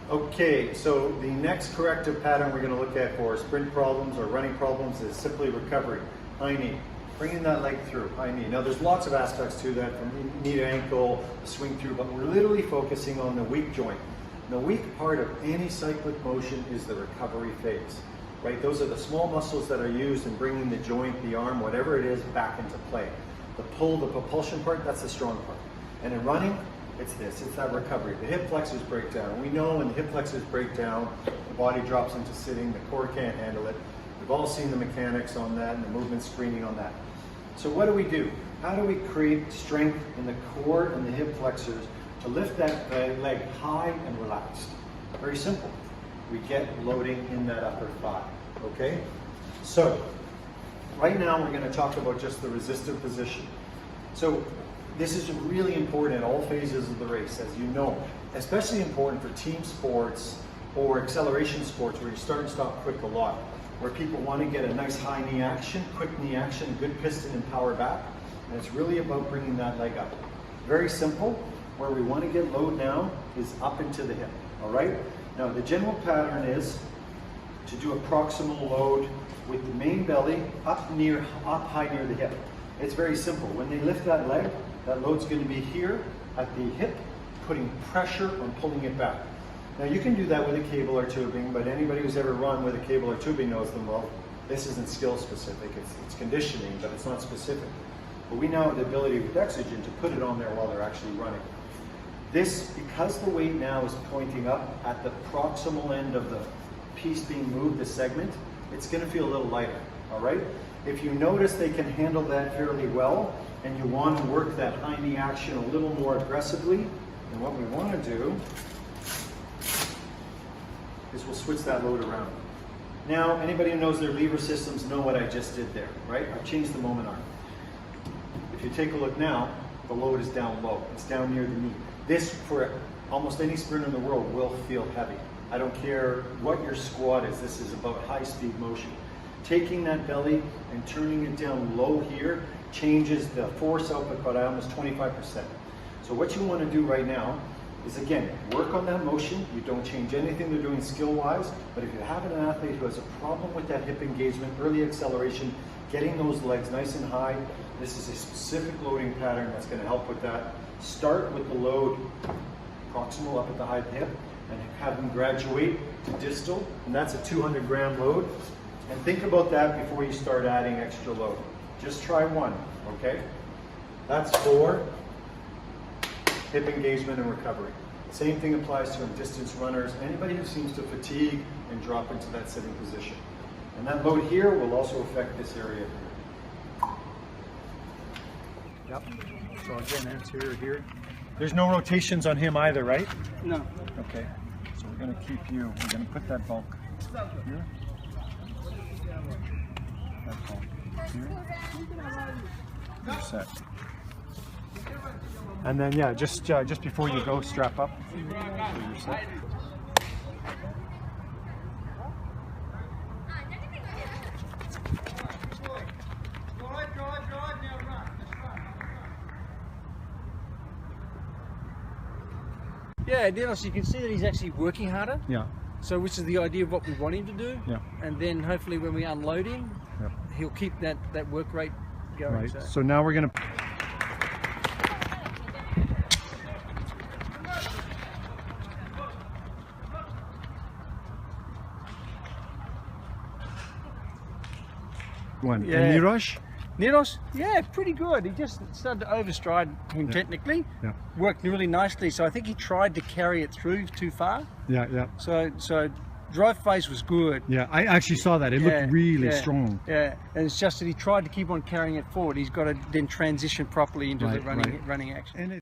Okay, so the next corrective pattern we're going to look at for sprint problems or running problems is simply recovery. High knee. Bringing that leg through, high knee. Now there's lots of aspects to that, from knee to ankle, swing through, but we're literally focusing on the weak joint. And the weak part of any cyclic motion is the recovery phase, right? Those are the small muscles that are used in bringing the joint, the arm, whatever it is, back into play. The pull, the propulsion part, that's the strong part. And in running, it's this, it's that recovery. The hip flexors break down. We know when the hip flexors break down, the body drops into sitting, the core can't handle it. We've all seen the mechanics on that and the movement screening on that. So what do? How do we create strength in the core and the hip flexors to lift that leg high and relaxed? Very simple. We get loading in that upper thigh, okay? So, right now we're going to talk about just the resistive position. So, this is really important in all phases of the race, as you know, especially important for team sports or acceleration sports where you start and stop quick a lot, where people want to get a nice high knee action, quick knee action, good piston and power back. And it's really about bringing that leg up. Very simple. Where we want to get load now is up into the hip, all right? Now the general pattern is to do a proximal load with the main belly up high near the hip. It's very simple. When they lift that leg, that load's going to be here at the hip, putting pressure on pulling it back. Now you can do that with a cable or tubing, but anybody who's ever run with a cable or tubing knows them well. This isn't skill specific, it's conditioning, but it's not specific. But we now have the ability with EXOGEN to put it on there while they're actually running. This, because the weight now is pointing up at the proximal end of the piece being moved, the segment, it's going to feel a little lighter, all right? If you notice they can handle that fairly well, and you want to work that high knee action a little more aggressively, then what we want to do is we'll switch that load around. Now, anybody who knows their lever systems know what I just did there, right? I've changed the moment arm. If you take a look now, the load is down low. It's down near the knee. This, for almost any sprinter in the world, will feel heavy. I don't care what your squat is. This is about high-speed motion. Taking that belly and turning it down low here changes the force output by almost 25%. So what you want to do right now is, again, work on that motion. You don't change anything they're doing skill-wise, but if you have an athlete who has a problem with that hip engagement, early acceleration, getting those legs nice and high, this is a specific loading pattern that's going to help with that. Start with the load proximal up at the high hip and have them graduate to distal, and that's a 200-gram load. And think about that before you start adding extra load. Just try one, okay? That's for hip engagement and recovery. Same thing applies to distance runners, anybody who seems to fatigue and drop into that sitting position. And that load here will also affect this area here. Yep. So again, anterior here. There's no rotations on him either, right? No. Okay. So we're going to keep you, we're going to put that bulk here. That bulk here. You're set. And then, yeah, just before you go, strap up. So you're set. Yeah, then you can see that he's actually working harder. Yeah. So which is the idea of what we want him to do. Yeah. And then hopefully when we unload him, Yep. he'll keep that work rate going. Right. So now we're going to... One. Yeah. And Nirosh? Nirosh, yeah, pretty good. He just started to overstride him technically. Yeah. Worked really nicely. So I think he tried to carry it through too far. Yeah, yeah. So drive phase was good. Yeah, I actually saw that. It looked really strong. Yeah, and it's just that he tried to keep on carrying it forward. He's got to then transition properly into the running action. And